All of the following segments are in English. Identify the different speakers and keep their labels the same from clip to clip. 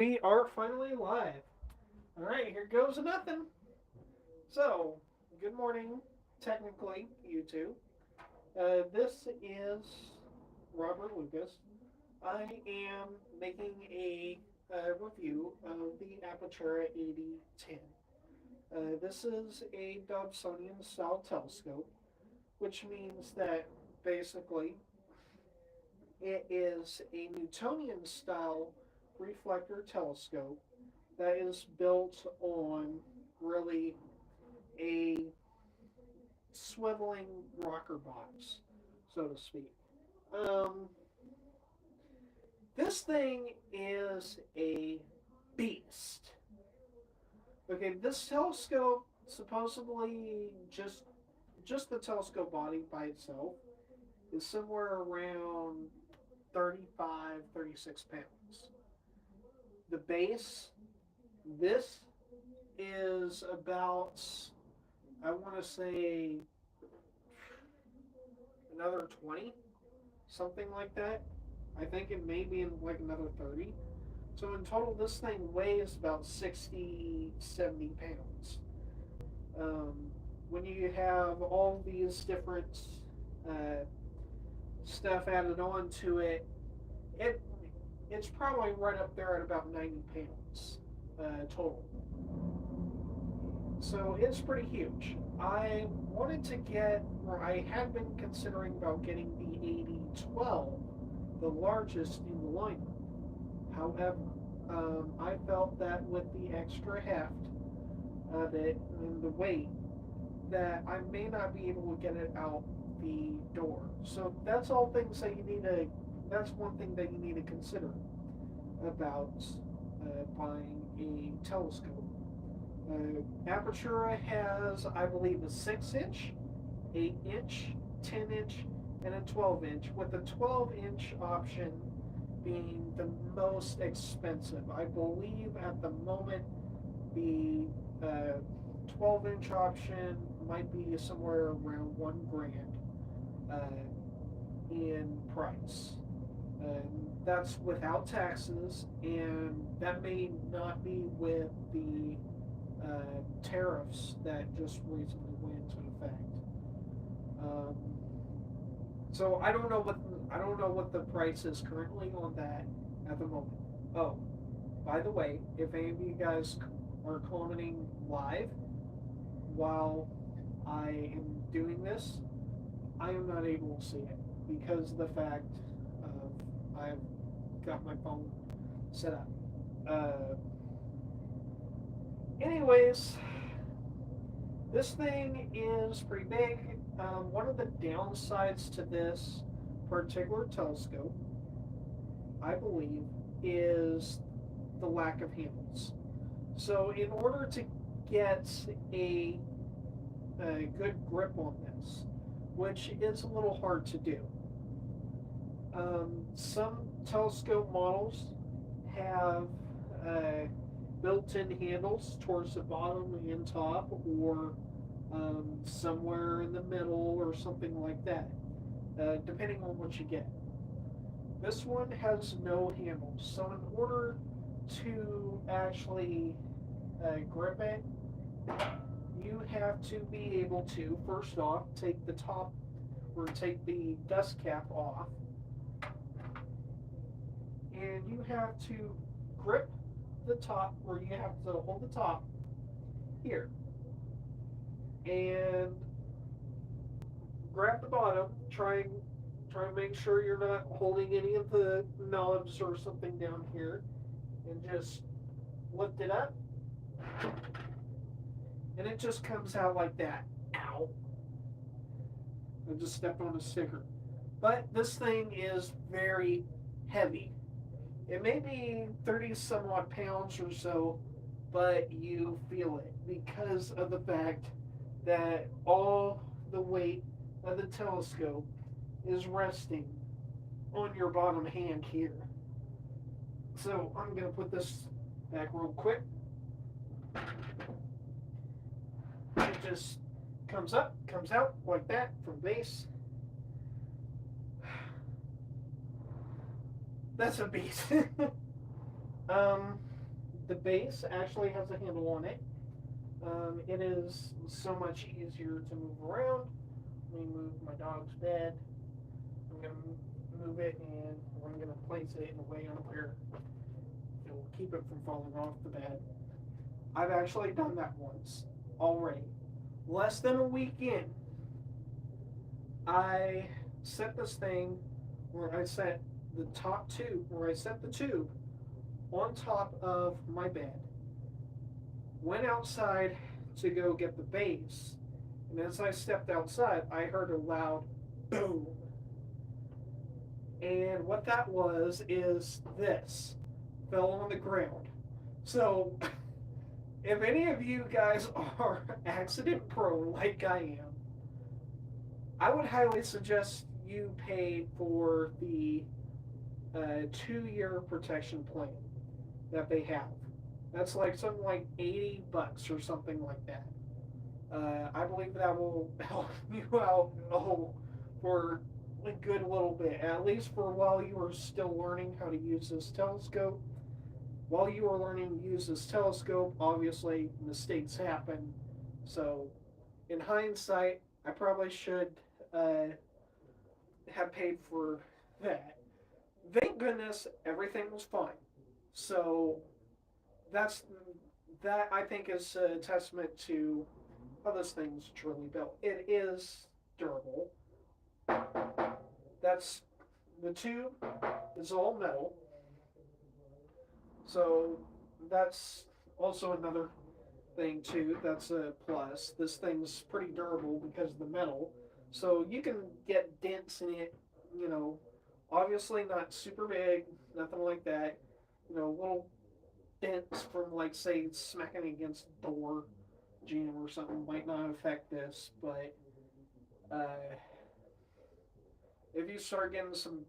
Speaker 1: We are finally live. All right, here goes nothing. So, good morning, technically, you two. This is Robert Lucas. I am making a review of the Apertura AD10. This is a Dobsonian style telescope, which means that basically it is a Newtonian style reflector telescope that is built on really a swiveling rocker box, so to speak. Um, this thing is a beast. Okay, this telescope supposedly just the telescope body by itself is somewhere around 35, 36 pounds. The base, this is about, I want to say, another 20, something like that. I think it may be in like another 30. So in total, this thing weighs about 60, 70 pounds. Um, when you have all these different uh, stuff added on to it, it it's probably right up there at about 90 pounds total. So it's pretty huge. I wanted to get, or I had been considering about getting the 8012, the largest in the lineup. However, I felt that with the extra heft of it and the weight, that I may not be able to get it out the door. So that's all things that you need to. That's one thing that you need to consider about buying a telescope. Apertura has, I believe, a 6-inch, 8-inch, 10-inch, and a 12-inch, with the 12-inch option being the most expensive. I believe at the moment the 12-inch option might be somewhere around $1,000 in price. That's without taxes, and that may not be with the tariffs that just recently went into effect. Um, so I don't know what the price is currently on that at the moment. Oh, by the way, if any of you guys are commenting live while I am doing this, I am not able to see it because of the fact of I've got my phone set up. Anyways, this thing is pretty big. One of the downsides to this particular telescope, I believe, is the lack of handles. So, in order to get a good grip on this, which is a little hard to do, some telescope models have built-in handles towards the bottom and top, or somewhere in the middle, or something like that, depending on what you get. This one has no handles, so in order to actually grip it, you have to be able to, first off, take the top or take the dust cap off, and you have to grip the top, or you have to hold the top here and grab the bottom. Try to make sure you're not holding any of the knobs or something down here, and just lift it up, and it just comes out like that. Ow! I just stepped on a sticker. But this thing is very heavy. It may be 30 some odd pounds or so, but you feel it because of the fact that all the weight of the telescope is resting on your bottom hand here. So I'm going to put this back real quick. It just comes up, comes out like that from base. That's a beast. the base actually has a handle on it. It is so much easier to move around. Let me move my dog's bed. I'm going to move it and I'm going to place it in a way on where it will keep it from falling off the bed. I've actually done that once already. Less than a week in, I set this thing where I set the top tube, where I set the tube on top of my bed. Went outside to go get the base, and as I stepped outside, I heard a loud boom. And what that was is this fell on the ground. So, if any of you guys are accident prone like I am, I would highly suggest you pay for the 2-year protection plan that they have. That's like something like $80 or something like that. I believe that will help you out for a good little bit, at least for while you are still learning how to use this telescope. While you are learning to use this telescope, obviously mistakes happen. So, in hindsight, I probably should have paid for that. Thank goodness everything was fine. So that's that I think is a testament to how this thing's truly built. It is durable. That's the tube is all metal. So that's also another thing too. That's a plus. This thing's pretty durable because of the metal. So you can get dents in it, you know, obviously not super big, nothing like that. You know, little dents from like say smacking against a door jam or something might not affect this, but if you start getting some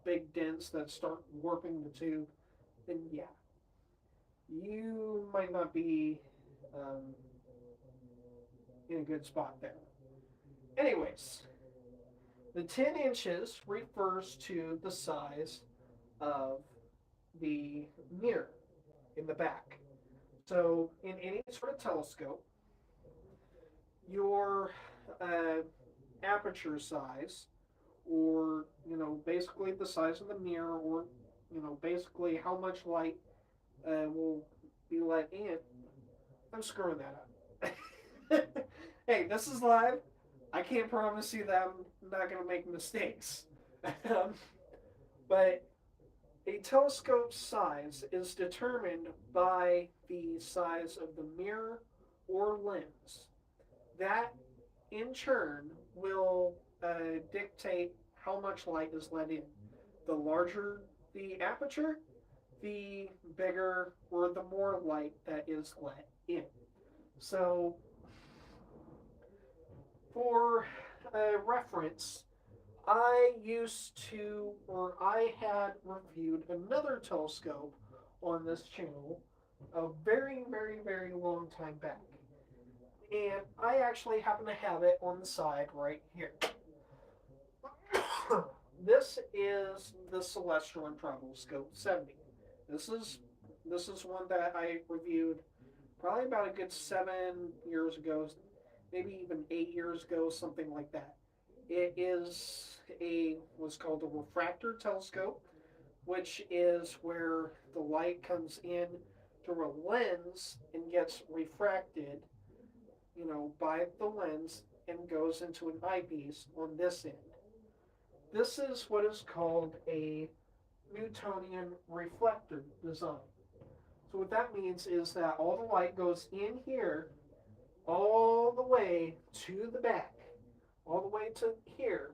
Speaker 1: big dents that start warping the tube, then yeah, you might not be in a good spot there. Anyways, the 10 inches refers to the size of the mirror in the back. So, in any sort of telescope, your aperture size, or basically the size of the mirror, or basically how much light will be let in. I'm screwing that up. Hey, this is live. I can't promise you that I'm not going to make mistakes. But a telescope size is determined by the size of the mirror or lens. That, in turn, will dictate how much light is let in. The larger the aperture, the bigger or the more light that is let in. So, for reference, I had reviewed another telescope on this channel a very, very, very long time back. And I actually happen to have it on the side right here. This is the Celestron Triboscope 70. This is one that I reviewed probably about a good 7 years ago, maybe even 8 years ago, something like that. It is what's called a refractor telescope, which is where the light comes in through a lens and gets refracted, by the lens and goes into an eyepiece on this end. This is what is called a Newtonian reflector design. So what that means is that all the light goes in here all the way to the back, all the way to here,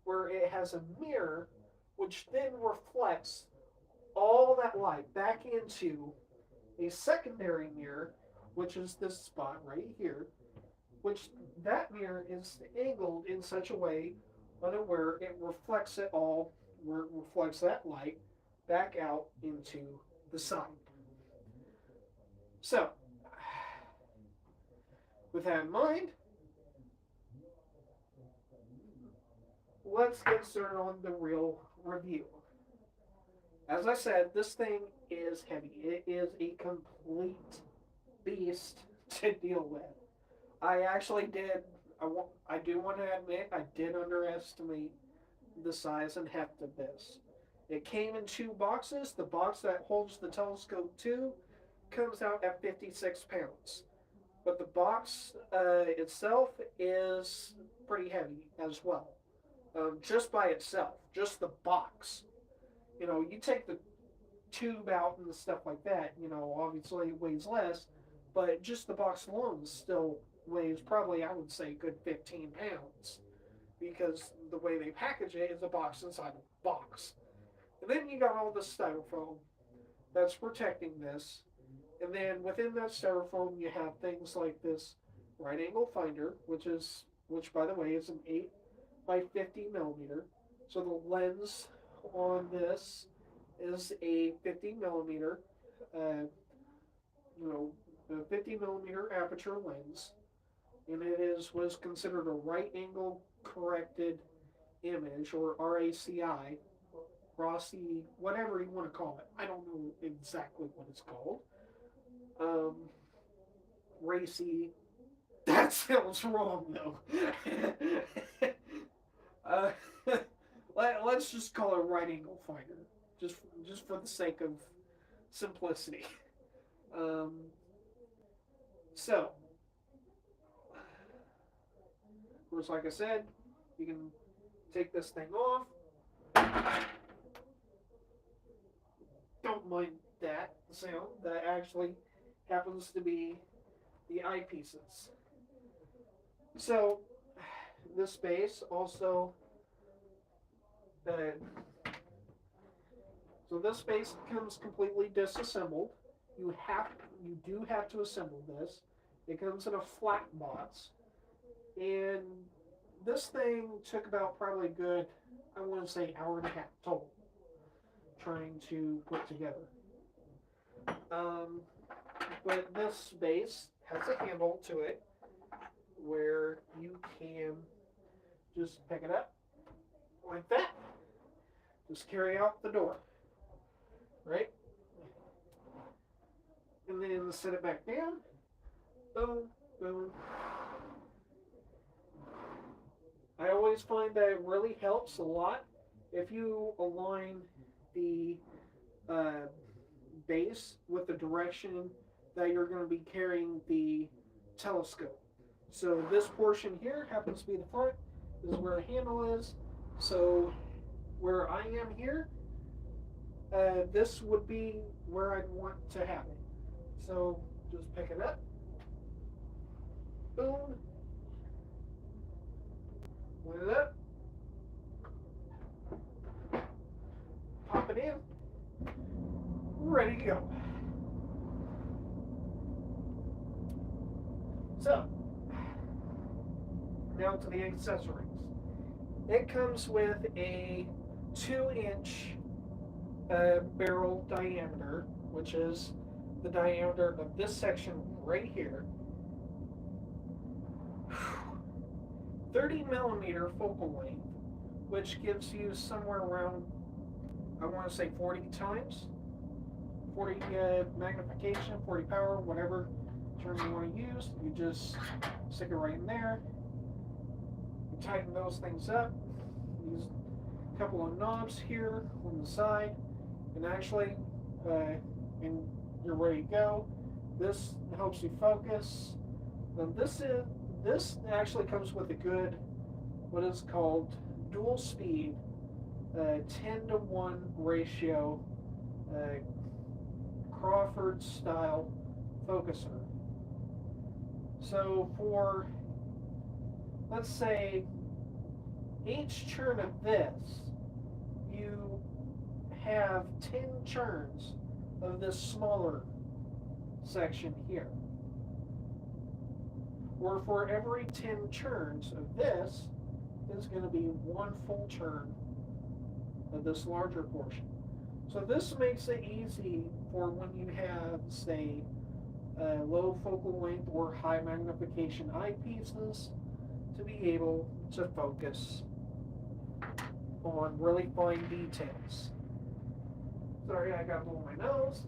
Speaker 1: where it has a mirror which then reflects all that light back into a secondary mirror, which is this spot right here, which that mirror is angled in such a way where it reflects it all, where it reflects that light back out into the sun. So, with that in mind, let's get started on the real review. As I said, this thing is heavy. It is a complete beast to deal with. I actually did. I do want to admit I did underestimate the size and heft of this. It came in 2 boxes. The box that holds the telescope too comes out at 56 pounds. But the box itself is pretty heavy as well. Just by itself, just the box. You take the tube out and stuff like that, obviously it weighs less, but just the box alone still weighs probably, I would say, a good 15 pounds. Because the way they package it is a box inside a box. And then you got all the styrofoam that's protecting this. And then within that styrofoam, you have things like this right angle finder, which by the way is an 8 by 50 millimeter. So the lens on this is a 50 millimeter, a 50 millimeter aperture lens, and it was considered a right angle corrected image, or RACI, Rossi, whatever you want to call it. I don't know exactly what it's called. Racy. That sounds wrong though. Let's just call it right angle finder, just for the sake of simplicity. So, of course, like I said, you can take this thing off. Don't mind that sound. That actually happens to be the eyepieces. So, this space also. So this space comes completely disassembled. You do have to assemble this. It comes in a flat box, and this thing took about probably a good, I want to say, hour and a half total trying to put together. But this base has a handle to it where you can just pick it up like that. Just carry out the door, right? And then set it back down. Boom, boom. I always find that it really helps a lot if you align the base with the direction that you're going to be carrying the telescope. So this portion here happens to be the front. This is where the handle is. So where I am here, this would be where I'd want to have it. So just pick it up. Boom. Light it up. Pop it in. Ready to go. So, now to the accessories. It comes with a 2-inch barrel diameter, which is the diameter of this section right here. 30 millimeter focal length, which gives you somewhere around, I want to say 40 times, 40 magnification, 40 power, whatever term you want to use. You just stick it right in there. You tighten those things up. Use a couple of knobs here on the side, and actually, and you're ready to go. This helps you focus. Then this actually comes with a good, what is called dual speed, 10-to-1 ratio, Crawford style focuser. So for, let's say, each churn of this, you have 10 churns of this smaller section here. Or for every 10 churns of this, is going to be 1 full churn of this larger portion. So this makes it easy for when you have, say, low focal length or high magnification eyepieces to be able to focus on really fine details. Sorry, I got a blow in my nose.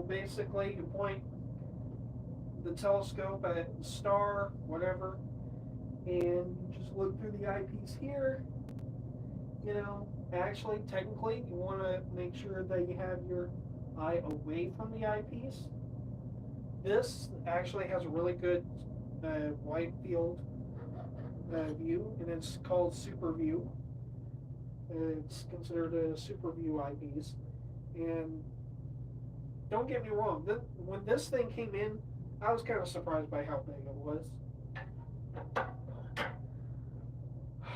Speaker 1: So basically, you point the telescope at the star, whatever, and you just look through the eyepiece here. Actually, technically, you want to make sure that you have your eye away from the eyepiece. This actually has a really good wide field view, and it's called super view. It's considered a super view eyepiece. And don't get me wrong, when this thing came in, I was kind of surprised by how big it was.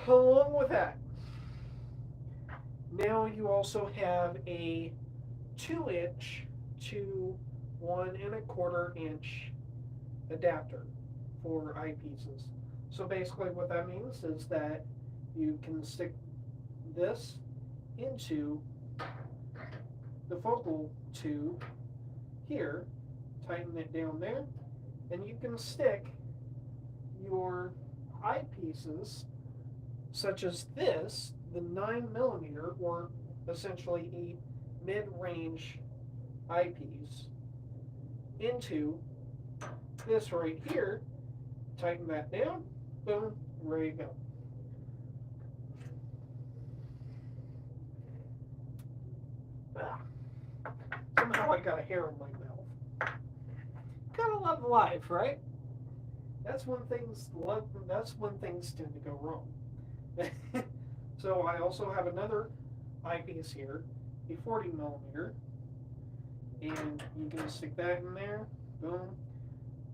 Speaker 1: Along with that, now you also have a 2-inch to 1.25-inch adapter for eyepieces. So basically what that means is that you can stick this into the focal tube here, tighten it down there, and you can stick your eyepieces, such as this, the 9mm, or essentially a mid-range eyepiece, into this right here, tighten that down, boom, ready to go. Somehow I got a hair in my mouth. Gotta love life, right? That's when things tend to go wrong. So I also have another eyepiece here, a 40mm, and you can stick that in there. Boom.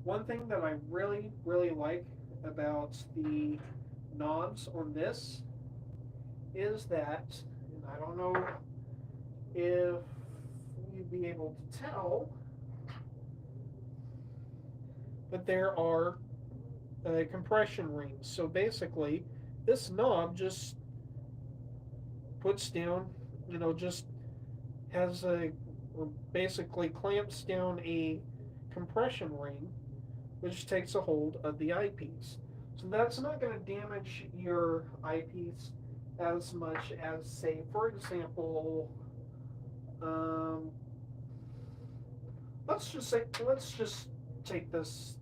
Speaker 1: One thing that I really, really like about the knobs on this is that, and I don't know if you'd be able to tell, but there are compression rings. So basically, this knob just puts down, just has or basically clamps down a compression ring, which takes a hold of the eyepiece. So that's not going to damage your eyepiece as much as, say, for example, let's just take this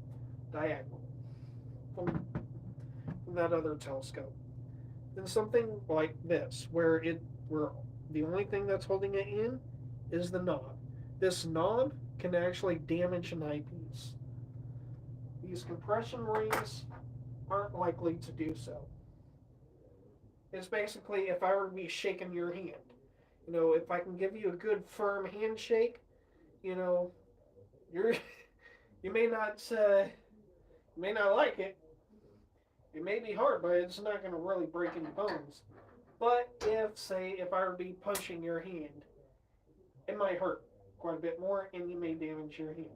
Speaker 1: diagonal from that other telescope. Then something like this, where the only thing that's holding it in is the knob. This knob can actually damage an eyepiece. These compression rings aren't likely to do so. It's basically if I were to be shaking your hand. If I can give you a good firm handshake, you're you may not like it. It may be hard, but it's not going to really break any bones. But if I were to be punching your hand, it might hurt quite a bit more, and you may damage your hand.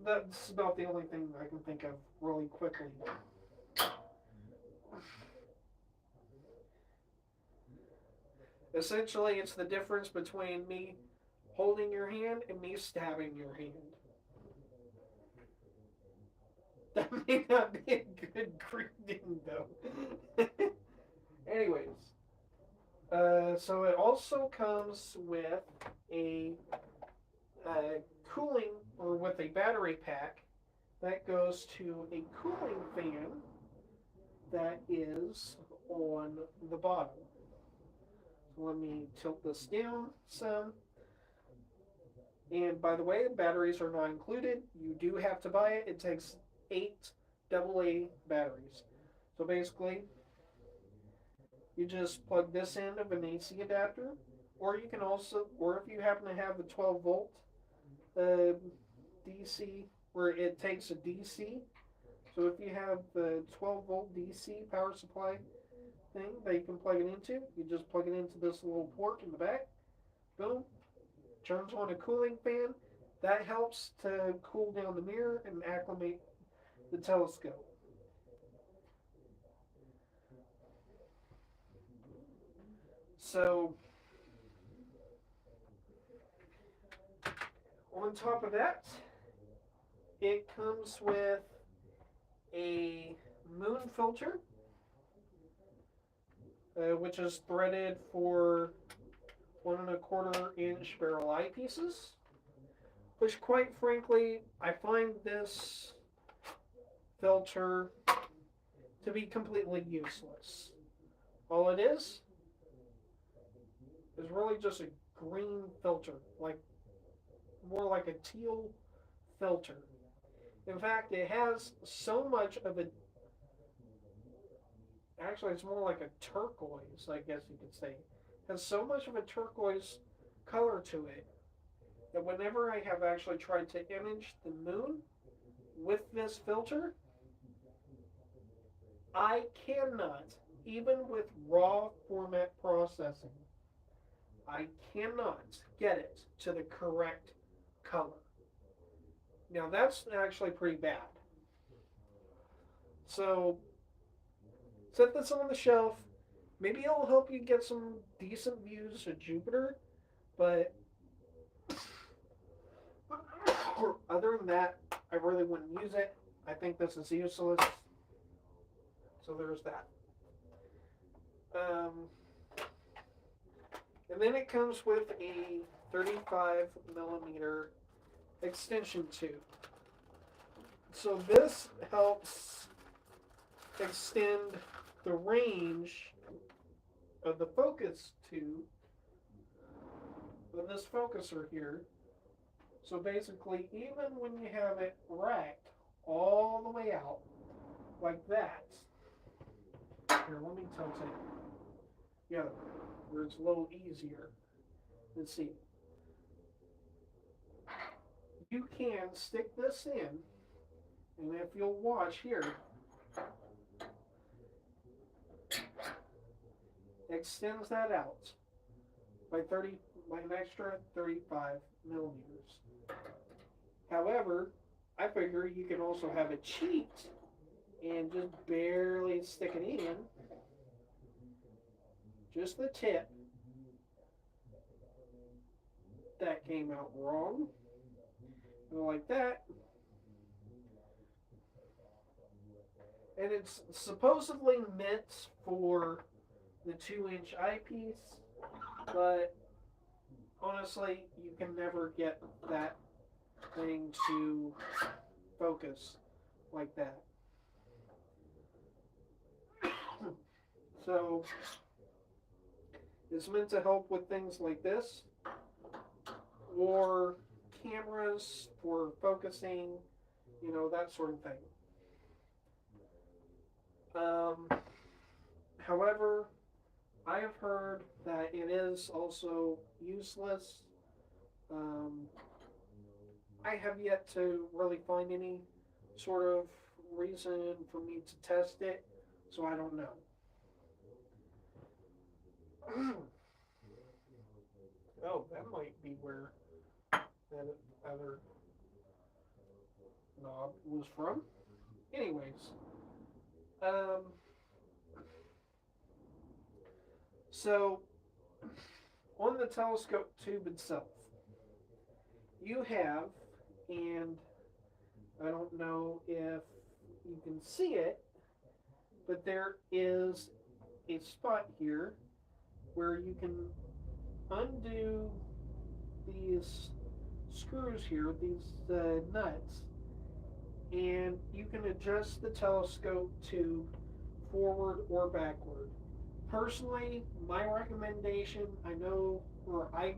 Speaker 1: That's about the only thing I can think of really quickly. Essentially, it's the difference between me holding your hand and me stabbing your hand. That may not be a good greeting, though. Anyways, so it also comes with a cooling, or with a battery pack that goes to a cooling fan that is on the bottom. So let me tilt this down some. And by the way, batteries are not included. You do have to buy it. It takes 8 AA batteries. So basically, you just plug this end of an AC adapter, or you can also, or if you happen to have the 12 volt DC, where it takes a DC. So if you have the 12 volt DC power supply thing that you can plug it into, you just plug it into this little port in the back. Boom. Turns on a cooling fan. That helps to cool down the mirror and acclimate the telescope. So, on top of that, it comes with a moon filter, which is threaded for 1.25-inch barrel eyepieces. which quite frankly, I find this filter to be completely useless. All it is really just a green filter, like more like a teal filter. In fact, it has so much of a, actually it's more like a turquoise, I guess you could say. It has so much of a turquoise color to it that whenever I have actually tried to image the moon with this filter, I cannot, even with raw format processing, I cannot get it to the correct color. Now that's actually pretty bad. So set this on the shelf. Maybe it'll help you get some decent views of Jupiter, but other than that, I really wouldn't use it. I think this is useless. So there's that. And then it comes with a 35 millimeter extension tube. So this helps extend the range of the focus tube of this focuser here. So basically, even when you have it racked all the way out like that, here, let me tilt it. Yeah, where it's a little easier. Let's see. You can stick this in, and if you'll watch here, extends that out by an extra 35 millimeters. However, I figure you can also have it cheat and just barely stick it in, just the tip. That came out wrong. Like that. And it's supposedly meant for the 2-inch eyepiece, but honestly, you can never get that thing to focus like that. So it's meant to help with things like this, or cameras for focusing, that sort of thing. However, I have heard that it is also useless. I have yet to really find any sort of reason for me to test it, so I don't know. Oh, that might be where that other knob was from. Anyways, so on the telescope tube itself, you have, and I don't know if you can see it, but there is a spot here where you can undo these screws here, these nuts, and you can adjust the telescope tube forward or backward. Personally, my recommendation, I know, or I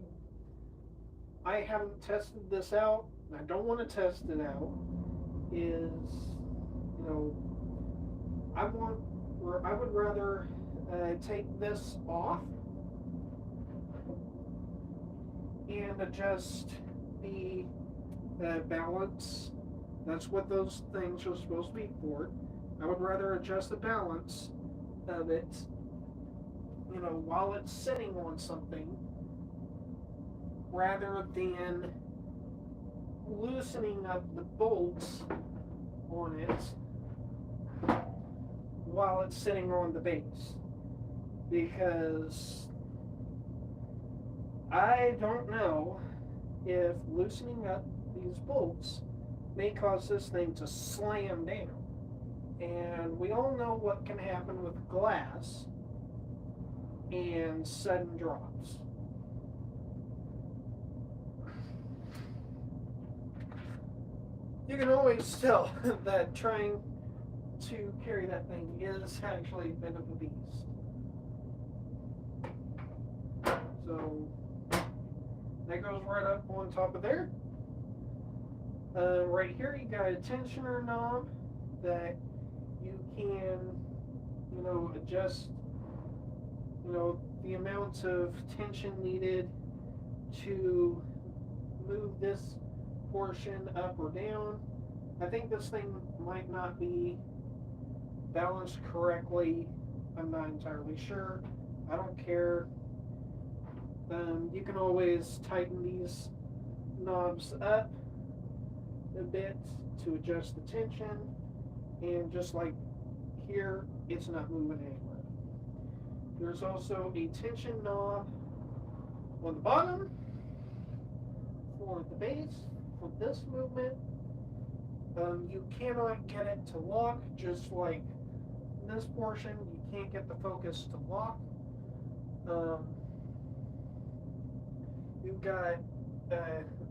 Speaker 1: haven't tested this out, and I don't want to test it out, is, I would rather take this off and adjust the balance. That's what those things are supposed to be for. I would rather adjust the balance of it, while it's sitting on something, rather than loosening up the bolts on it while it's sitting on the base. Because I don't know if loosening up these bolts may cause this thing to slam down. And we all know what can happen with glass and sudden drops. you can always tell that trying to carry that thing is actually a bit of a beast. So that goes right up on top of there. Right here, you got a tensioner knob that you can, adjust, the amount of tension needed to move this portion up or down. I think this thing might not be balanced correctly. I'm not entirely sure. I don't care. You can always tighten these knobs up a bit to adjust the tension, and just like here, it's not moving anywhere. There's also a tension knob on the bottom for the base for this movement. You cannot get it to lock, just like this portion. You can't get the focus to lock. You've got,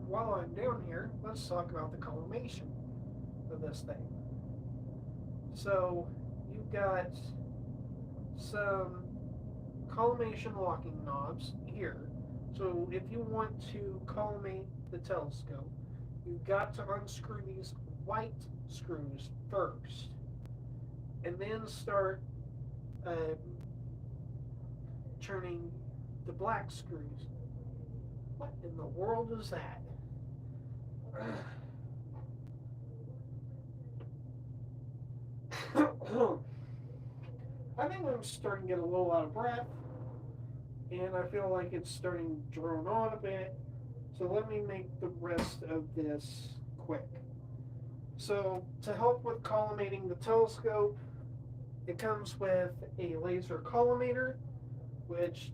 Speaker 1: while I'm down here, let's talk about the collimation of this thing. So you've got some collimation locking knobs here. So if you want to collimate the telescope, you've got to unscrew these white screws first, and then start turning the black screws. What in the world is that? I think I'm starting to get a little out of breath, and I feel like it's starting to drone on a bit. So let me make the rest of this quick. So to help with collimating the telescope, it comes with a laser collimator, which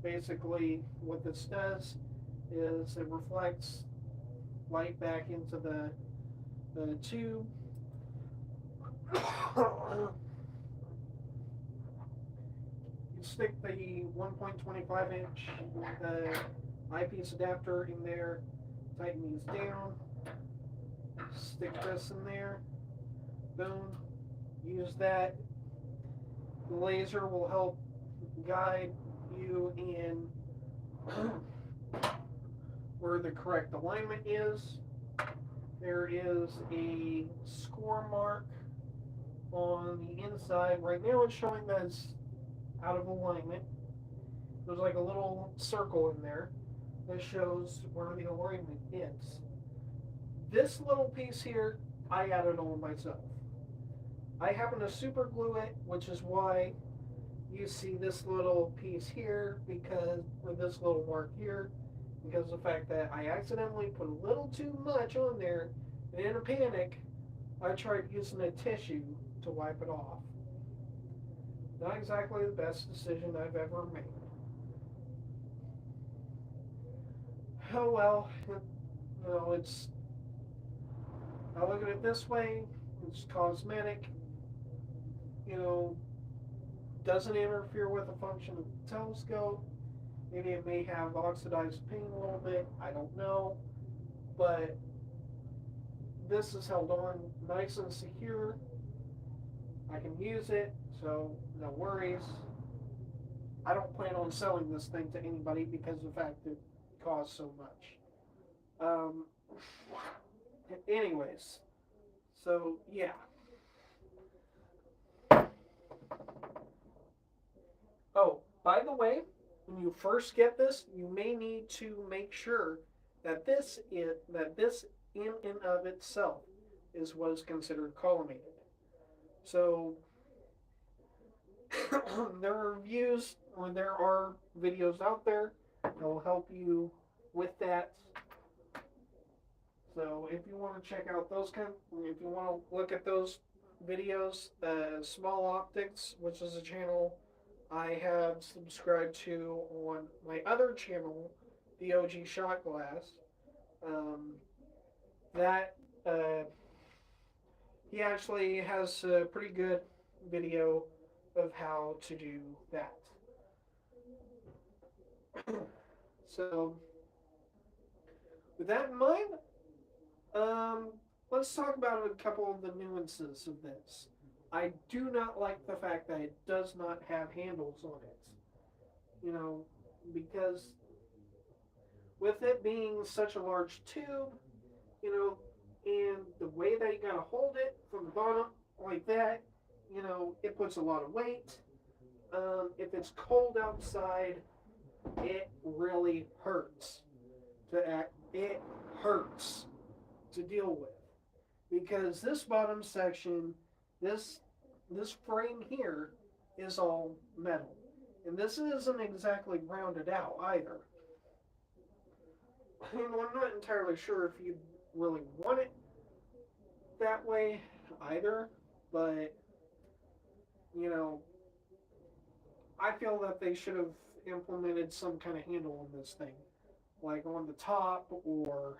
Speaker 1: basically what this does is it reflects light back into the tube. You stick the 1.25 inch eyepiece adapter in there, tighten these down, stick this in there, boom, use that. The laser will help guide you in where the correct alignment is. There is a score mark on the inside. Right now it's showing that it's out of alignment. There's like a little circle in there that shows where the alignment is. This little piece here, I added on myself. I happen to super glue it, which is why you see this little piece here, or this little mark here, because of the fact that I accidentally put a little too much on there, and in a panic, I tried using a tissue to wipe it off. Not exactly the best decision I've ever made. Oh well, I look at it this way, it's cosmetic, doesn't interfere with the function of the telescope. Maybe it may have oxidized paint a little bit, I don't know. But this is held on nice and secure. I can use it, so no worries. I don't plan on selling this thing to anybody because of the fact that it costs so much. Anyways, so yeah. Oh, by the way, when you first get this, you may need to make sure that this in and of itself is what is considered collimated. So there are reviews, or there are videos out there that will help you with that. So if you want to check out if you want to look at those videos, Small Optics, which is a channel I have subscribed to on my other channel, the OG Shot Glass. That he actually has a pretty good video of how to do that. So, with that in mind, let's talk about a couple of the nuances of this. I do not like the fact that it does not have handles on it. You know, because with it being such a large tube, you know, and the way that you gotta hold it from the bottom like that, you know, it puts a lot of weight. If it's cold outside, it really hurts to act. It hurts to deal with because this bottom section, this this frame here, is all metal, and this isn't exactly rounded out either. And I'm not entirely sure if you really want it that way either, but you know, I feel that they should have implemented some kind of handle on this thing, like on the top or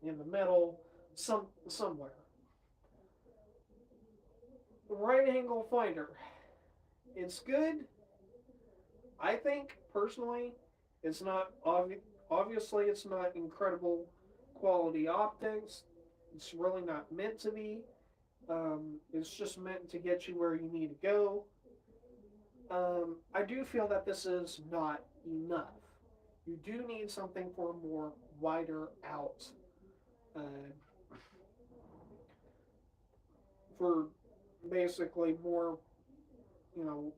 Speaker 1: in the middle, somewhere. Right angle finder. It's good. I think personally, it's not obviously it's not incredible quality optics. It's really not meant to be. It's just meant to get you where you need to go. I do feel that this is not enough. You do need something for a more wider out, uh, for basically more, you know,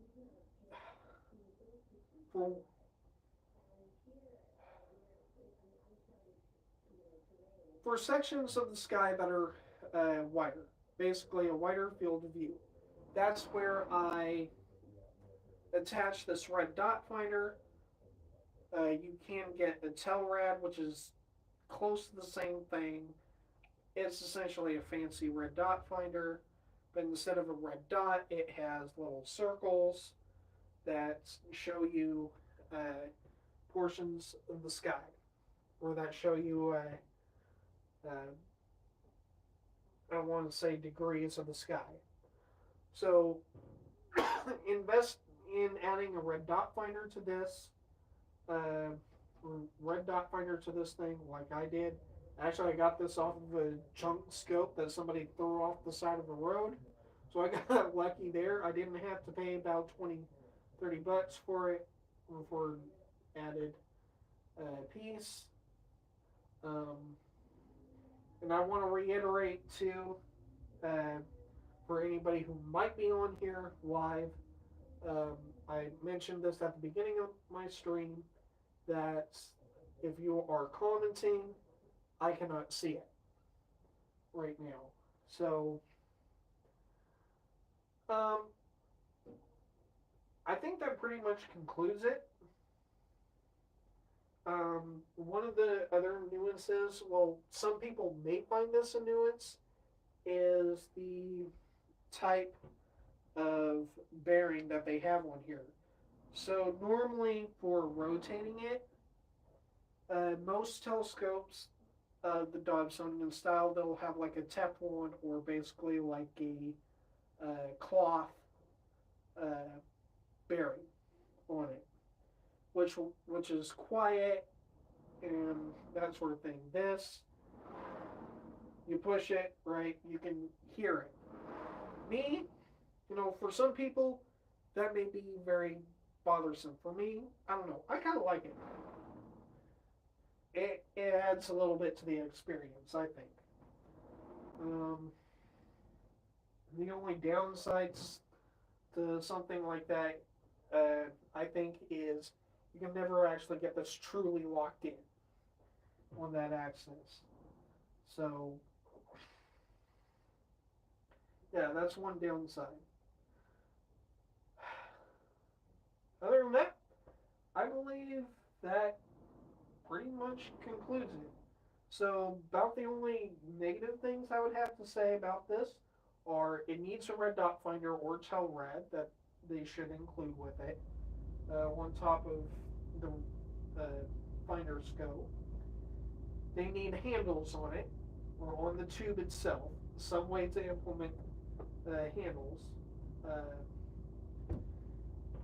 Speaker 1: for sections of the sky that are wider, basically a wider field of view. That's where I attach this red dot finder. You can get a Telrad, which is close to the same thing. It's essentially a fancy red dot finder, but instead of a red dot, it has little circles that show you portions of the sky, or that show you, I want to say, degrees of the sky. So invest in adding a red dot finder to this, uh, red dot finder to this thing, like I did. Actually, I got this off of a junk scope that somebody threw off the side of the road. So I got lucky there. I didn't have to pay about 20, $30 for it for added piece. Um, and I want to reiterate too, for anybody who might be on here live, I mentioned this at the beginning of my stream, that if you are commenting, I cannot see it right now. So, um, I think that pretty much concludes it. One of the other nuances, well, some people may find this a nuance, is the type of bearing that they have on here. So normally for rotating it, most telescopes of the Dobsonian style, they'll have like a Teflon or basically like a cloth uh, bearing on it, which is quiet and that sort of thing. This, you push it, right, you can hear it. Me, you know, for some people, that may be very bothersome. For me, I don't know. I kind of like it. It adds a little bit to the experience, I think. Um, the only downsides to something like that, I think, is you can never actually get this truly locked in on that axis. So, yeah, that's one downside. Other than that, I believe that pretty much concludes it. So, about the only negative things I would have to say about this are it needs a red dot finder or Telrad that they should include with it on top of the finder scope. They need handles on it or on the tube itself, some way to implement handles.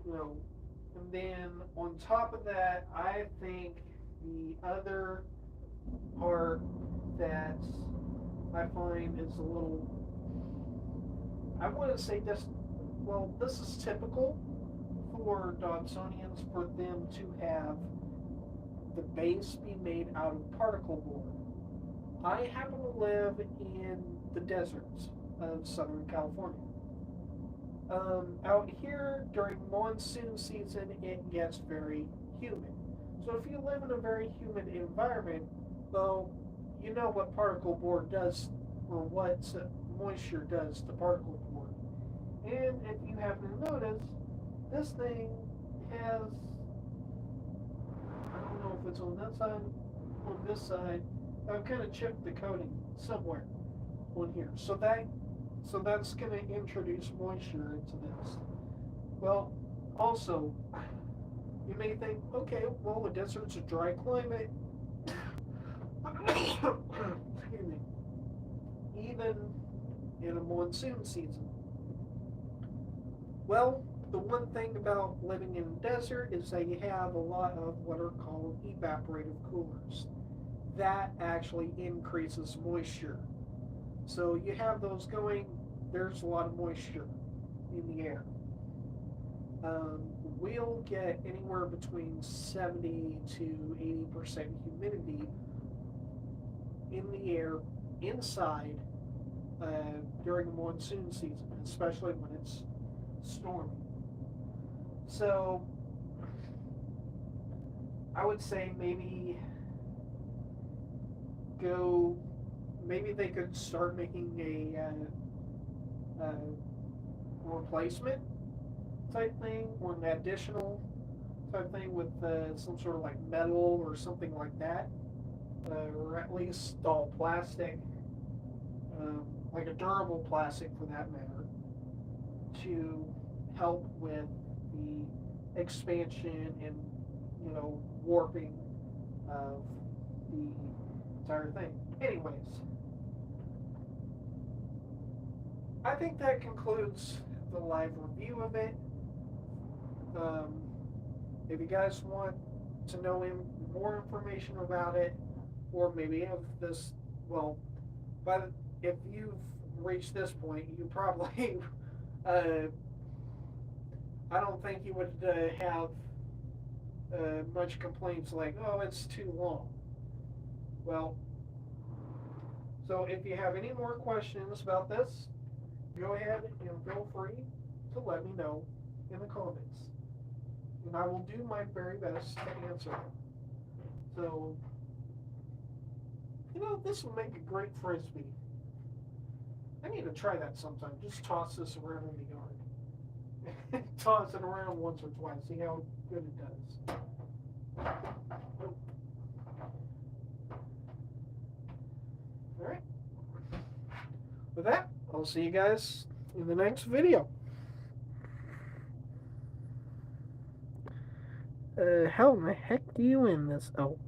Speaker 1: You know, and then on top of that, I think the other part that I find is a little, I wouldn't say this, well, this is typical for Dobsonians for them to have the base be made out of particle board. I happen to live in the deserts of Southern California. Out here during monsoon season, it gets very humid. So if you live in a very humid environment, well, you know what particle board does, or what moisture does to particle board. And if you happen to notice, this thing has, I don't know if it's on that side, on this side, I've kind of chipped the coating somewhere on here. So that's going to introduce moisture into this. Well, also, you may think, okay, well, the desert's a dry climate. Excuse me. Even in a monsoon season. Well, the one thing about living in a desert is that you have a lot of what are called evaporative coolers. That actually increases moisture. So you have those going, there's a lot of moisture in the air. We'll get anywhere between 70 to 80% humidity in the air inside during the monsoon season, especially when it's stormy. So I would say maybe they could start making a replacement type thing, or an additional type thing with some sort of like metal or something like that, or at least all plastic, like a durable plastic for that matter, to help with the expansion and warping of the entire thing. Anyways, I think that concludes the live review of it. If you guys want to know more information about it, or maybe have this, well, if you've reached this point, you probably, I don't think you would have much complaints like, oh, it's too long. Well, so if you have any more questions about this, go ahead and feel free to let me know in the comments. And I will do my very best to answer them. So, this will make a great frisbee. I need to try that sometime. Just toss this around in the yard. Toss it around once or twice. See how good it does. Alright. With that, I'll see you guys in the next video. How in the heck do you end this? Oh.